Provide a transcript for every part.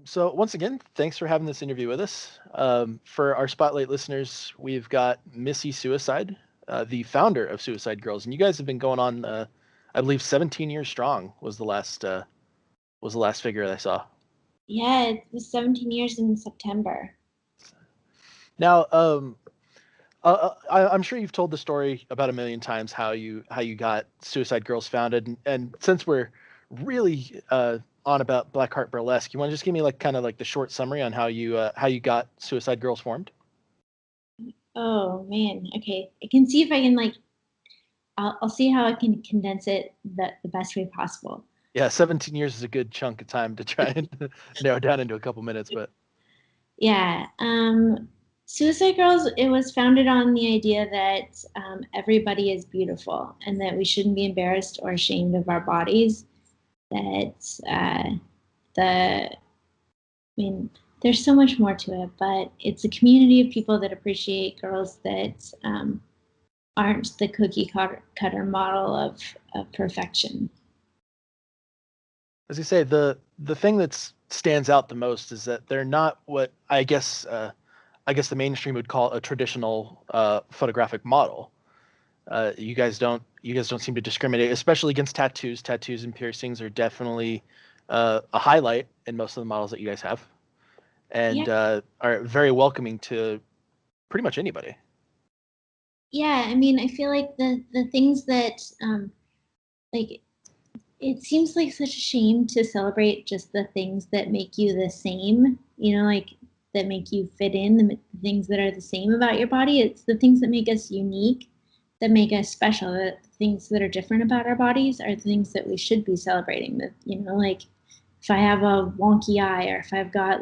So once again, thanks for having this interview with us. For our Spotlight listeners, we've got Missy Suicide, the founder of Suicide Girls, and you guys have been going on, I believe, 17 years strong was the last figure I saw. Yeah, it was 17 years in September. Now, I'm sure you've told the story about a million times how you got Suicide Girls founded, and since we're really on about Blackheart Burlesque, you want to just give me like kind of like the short summary on how you got Suicide Girls formed? Oh man, okay. I can see if I can I'll see how I can condense it the best way possible. Yeah, 17 years is a good chunk of time to try and narrow down into a couple minutes, but Yeah, Suicide Girls, it was founded on the idea that everybody is beautiful and that we shouldn't be embarrassed or ashamed of our bodies. That I mean, there's so much more to it, but it's a community of people that appreciate girls that aren't the cookie cutter model of perfection. as you say, the thing that stands out the most is that they're not what I guess the mainstream would call a traditional photographic model. You guys don't seem to discriminate, especially against tattoos. Tattoos and piercings are definitely a highlight in most of the models that you guys have, Yeah, and are very welcoming to pretty much anybody. yeah. I mean, I feel like the things that like it seems like such a shame to celebrate just the things that make you the same. Like that make you fit in, the things that are the same about your body. It's the things that make us unique, that make us special. The things that are different about our bodies are the things that we should be celebrating. That like if I have a wonky eye, or if I've got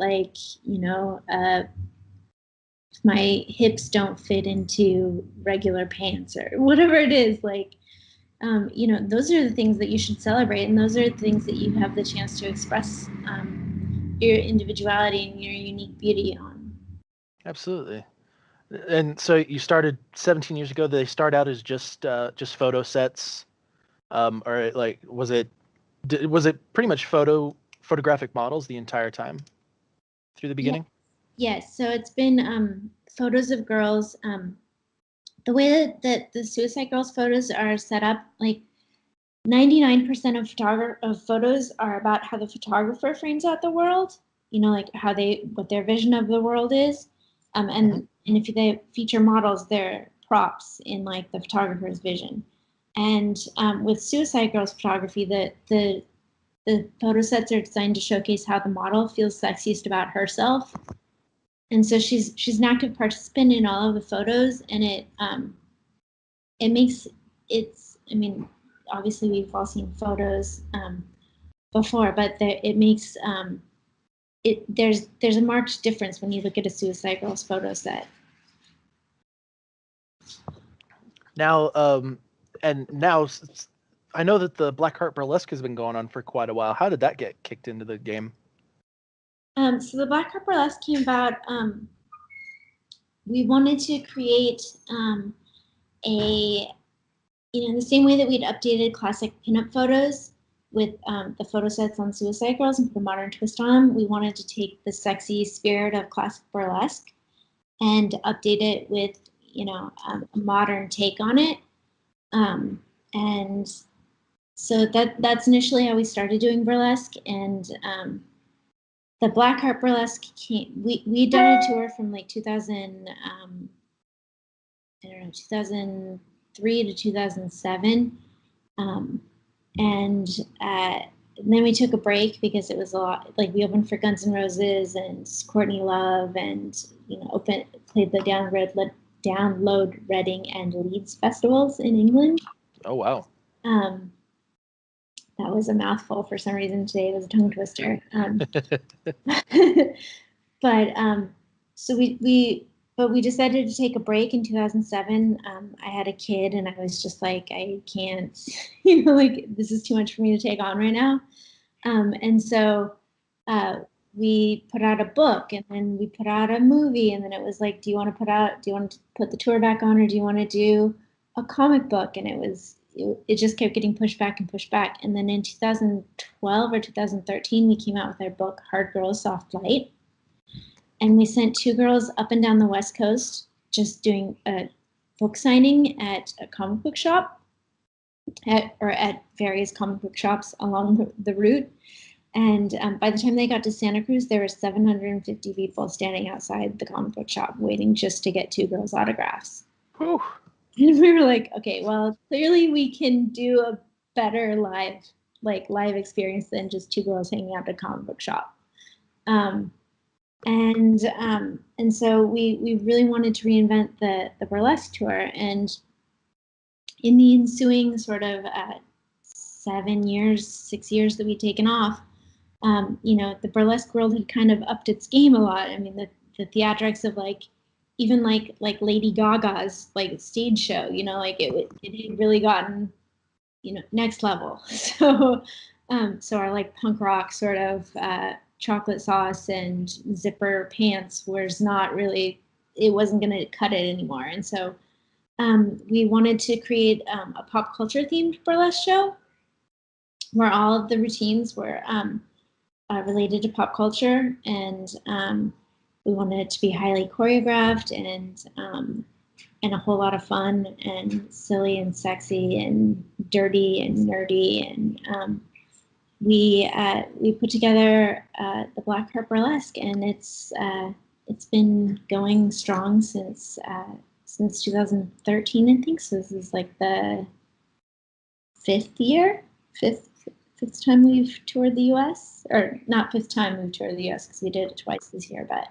if my hips don't fit into regular pants or whatever it is, those are the things that you should celebrate, and those are the things that you have the chance to express your individuality and your unique beauty on. Absolutely. And so you started 17 years ago. Did they start out as just photo sets, or like was it pretty much photographic models the entire time through the Yeah, beginning? yes. So it's been photos of girls. The way that the Suicide Girls photos are set up, like 99% of photos are about how the photographer frames out the world. Like what their vision of the world is, Hmm. and if they feature models, they're props in like the photographer's vision. And with Suicide Girls photography, the photo sets are designed to showcase how the model feels sexiest about herself, and so she's an active participant in all of the photos, and it makes it's. I mean, obviously we've all seen photos before, but it makes there's a marked difference when you look at a Suicide Girls photo set. Now, and now I know that the Blackheart Burlesque has been going on for quite a while. How did that get kicked into the game? So the Blackheart Burlesque came about. We wanted to create a the same way that we'd updated classic pinup photos with the photo sets on Suicide Girls and put a modern twist on them. We wanted to take the sexy spirit of classic burlesque and update it with a modern take on it. And so that's initially how we started doing burlesque. And the Blackheart Burlesque came. We'd done a tour from like 2000. I don't know, 2003 to 2007. Um, and then we took a break because it was a lot. Like we opened for Guns N' Roses and Courtney Love, and played the Download Reading and Leeds festivals in England. Oh wow. Um, that was a mouthful for some reason today. It was a tongue twister. But so we decided to take a break in 2007. I had a kid, and I was just like, I can't, like this is too much for me to take on right now. And so we put out a book, and then we put out a movie, and then it was like, do you want to put the tour back on, or do you want to do a comic book? And it was it just kept getting pushed back and pushed back. And then in 2012 or 2013, we came out with our book, Heart Burlesque, Soft Light. And we sent 2 girls up and down the West Coast just doing a book signing at a comic book shop, at various comic book shops along the route. And by the time they got to Santa Cruz, there were 750 people standing outside the comic book shop waiting just to get 2 girls' autographs. Whew. And we were like, okay, well, clearly we can do a better live experience than just 2 girls hanging out at a comic book shop. And so we really wanted to reinvent the burlesque tour. And in the ensuing sort of 6 years that we'd taken off, the burlesque world had kind of upped its game a lot. I mean, the theatrics of even Lady Gaga's stage show, it had really gotten, next level. So our punk rock sort of chocolate sauce and zipper pants was not really, it wasn't going to cut it anymore. And so we wanted to create a pop culture themed burlesque show where all of the routines were related to pop culture, and we wanted it to be highly choreographed and a whole lot of fun and silly and sexy and dirty and nerdy. And we put together the Blackheart Burlesque, and it's been going strong since 2013, I think. So this is the fifth time we've toured the U.S. Or not fifth time we've toured the U.S. because we did it twice this year, but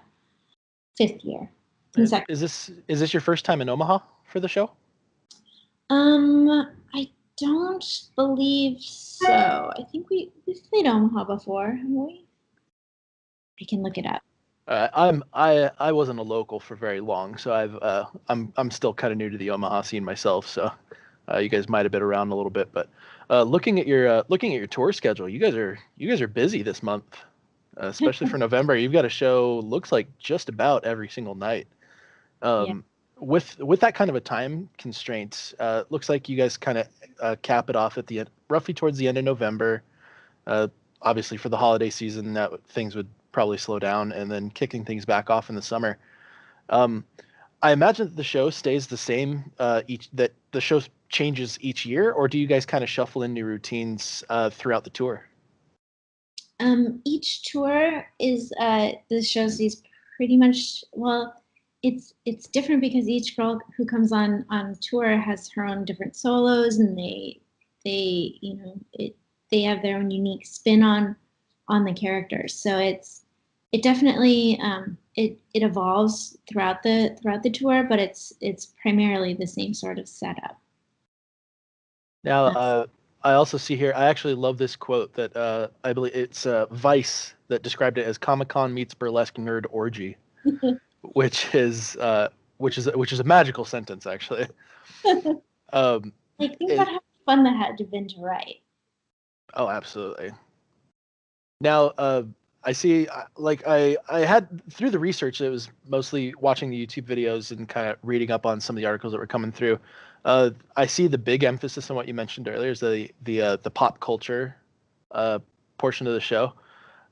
5th year. Is this your first time in Omaha for the show? I don't believe so. I think we've played Omaha before, haven't we? I can look it up. I wasn't a local for very long, so I'm still kind of new to the Omaha scene myself. So you guys might have been around a little bit, but looking at your tour schedule, you guys are busy this month, especially for November. You've got a show looks like just about every single night. Yeah. With that kind of a time constraint, looks like you guys kind of cap it off at the end, roughly towards the end of November. Obviously, for the holiday season, things would probably slow down, and then kicking things back off in the summer. I imagine that the show stays the same that the show changes each year, or do you guys kind of shuffle in new routines throughout the tour? Each tour is the show stays pretty much, well, it's different because each girl who comes on tour has her own different solos, and they have their own unique spin on the characters. So it definitely it evolves throughout the tour, but it's primarily the same sort of setup. Now, I also see here, I actually love this quote that I believe it's Vice that described it as Comic-Con meets burlesque nerd orgy, which is a magical sentence, actually. Think about how fun that had to have been to write. Oh, absolutely. Now, I see, I had, through the research, it was mostly watching the YouTube videos and kind of reading up on some of the articles that were coming through. I see the big emphasis on what you mentioned earlier is the pop culture portion of the show.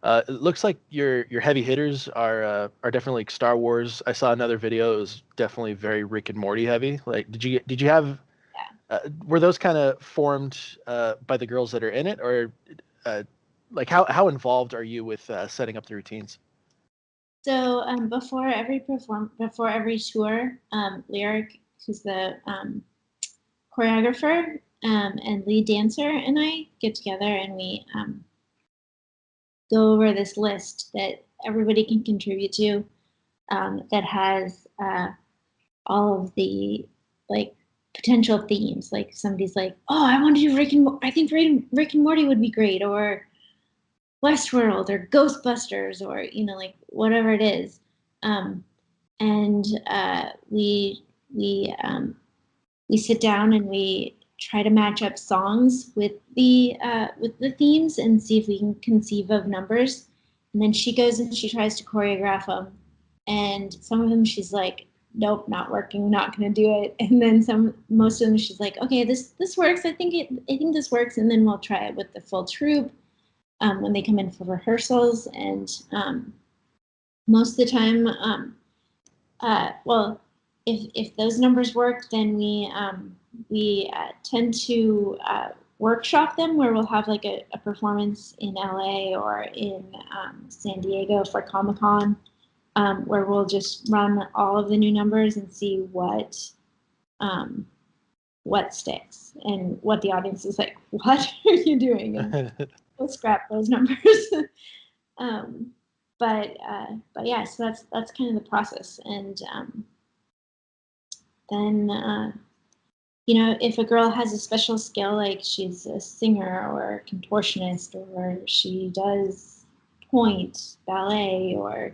It looks like your heavy hitters are definitely like Star Wars. I saw another video; it was definitely very Rick and Morty heavy. Did you have? Were those kind of formed by the girls that are in it, or how involved are you with setting up the routines? So before every tour, Lyric, who's the choreographer and lead dancer, and I get together and we go over this list that everybody can contribute to, that has all of the potential themes. Like somebody's like, oh, I want to do I think Rick and Morty would be great, or Westworld, or Ghostbusters, or whatever it is. And we sit down and we try to match up songs with the themes and see if we can conceive of numbers. And then she goes and she tries to choreograph them. And some of them she's like, nope, not working, not gonna do it. And then most of them, she's like, okay, this works. I think this works. And then we'll try it with the full troupe when they come in for rehearsals. And most of the time, well, if those numbers work, then we tend to workshop them, where we'll have like a performance in LA or in San Diego for Comic-Con, where we'll just run all of the new numbers and see what sticks and what the audience is like, what are you doing? And we'll scrap those numbers. But yeah, so that's kind of the process. And then if a girl has a special skill, like she's a singer or a contortionist, or she does point ballet, or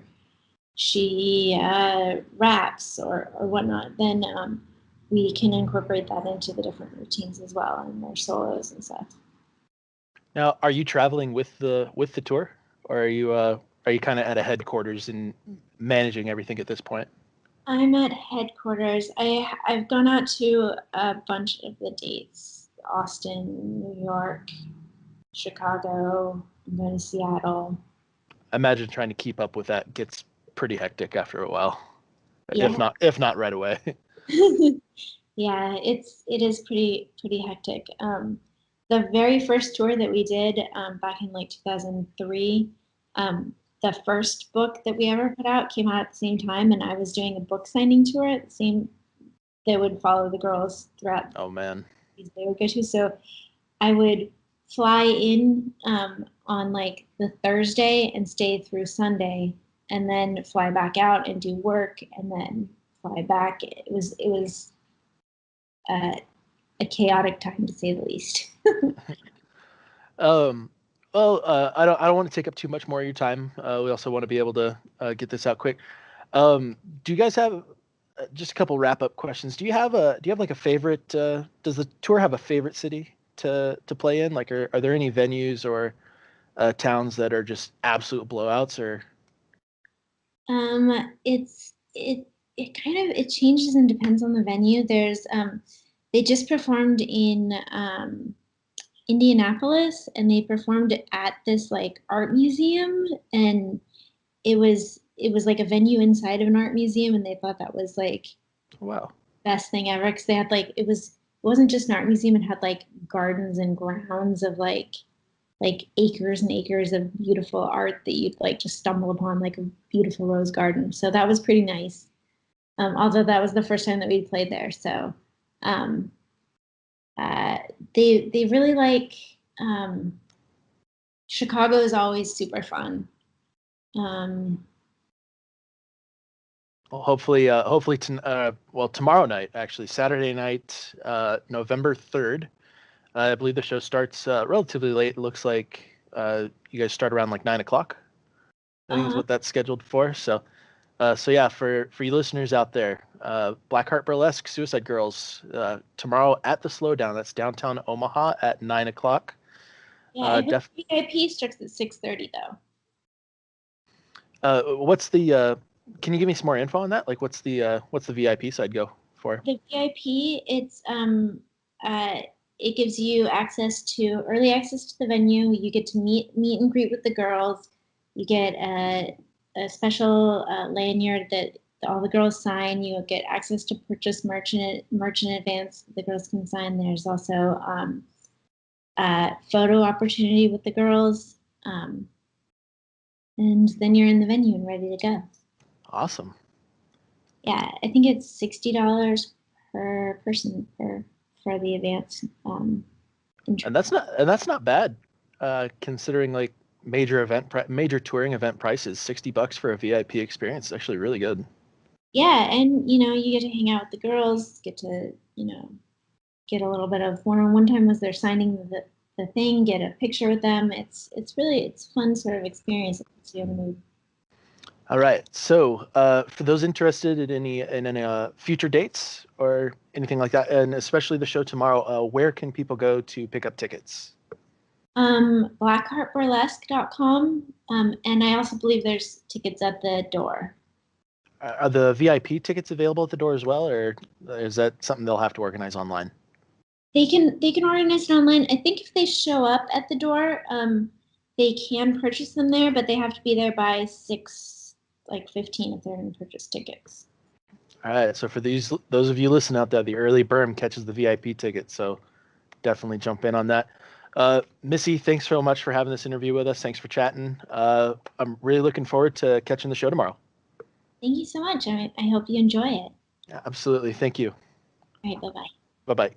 she raps or whatnot, then we can incorporate that into the different routines as well, and their solos and stuff. Now, are you traveling with the tour, or are you kind of at a headquarters and managing everything at this point? I'm at headquarters. I've gone out to a bunch of the dates: Austin, New York, Chicago. I'm going to Seattle. I imagine trying to keep up with that gets pretty hectic after a while, Yeah. if not right away. Yeah, it is pretty hectic. The very first tour that we did back in like 2003, the first book that we ever put out came out at the same time, and I was doing a book signing tour at the same that would follow the girls throughout. Oh man. They would go to. So I would fly in on like the Thursday and stay through Sunday, and then fly back out and do work, and then fly back. It was a chaotic time, to say the least. Well, I don't want to take up too much more of your time. We also want to be able to get this out quick. Do you guys have just a couple wrap up questions? Do you have like a favorite? Does the tour have a favorite city to play in? Like, are there any venues or towns that are just absolute blowouts? Or It kind of changes and depends on the venue. There's they just performed in Indianapolis, and they performed at this like art museum, and it was like a venue inside of an art museum, and they thought that was like wow, best thing ever, because they had like it wasn't just an art museum, it had like gardens and grounds of like acres and acres of beautiful art that you'd like just stumble upon, like a beautiful rose garden. So that was pretty nice. Although that was the first time that we played there. So they really like Chicago is always super fun. well, hopefully tomorrow night, actually Saturday night, November 3rd. I believe the show starts relatively late. It looks like you guys start around like 9:00. I think is what that's scheduled for. So yeah, for you listeners out there, Blackheart Burlesque, Suicide Girls, tomorrow at the Slowdown. That's downtown Omaha at 9:00. Yeah, VIP starts at 6:30 though. What's the? Can you give me some more info on that? Like, what's the VIP side go for? The VIP, it gives you early access to the venue. You get to meet and greet with the girls. You get a special lanyard that all the girls sign. You get access to purchase merch in advance. The girls can sign. There's also photo opportunity with the girls, and then you're in the venue and ready to go. Awesome. Yeah, I think it's $60 per person for the advance. And that's not bad, considering like major touring event prices. $60 for a VIP experience is actually really good. Yeah, and you get to hang out with the girls, get to get a little bit of one-on-one time as they're signing the thing, get a picture with them. It's fun sort of experience. It puts you in the mood. All right. So for those interested in any future dates or anything like that, and especially the show tomorrow, where can people go to pick up tickets? Blackheartburlesque.com. And I also believe there's tickets at the door. Are the VIP tickets available at the door as well, or is that something they'll have to organize online? They can organize it online. I think if they show up at the door, they can purchase them there, but they have to be there by 6:15 if they're going to purchase tickets. All right. So for those of you listening out there, the early berm catches the VIP ticket. So definitely jump in on that. Missy, thanks so much for having this interview with us. Thanks for chatting. I'm really looking forward to catching the show tomorrow. Thank you so much. I hope you enjoy it. Yeah, absolutely. Thank you. All right. Bye-bye. Bye-bye.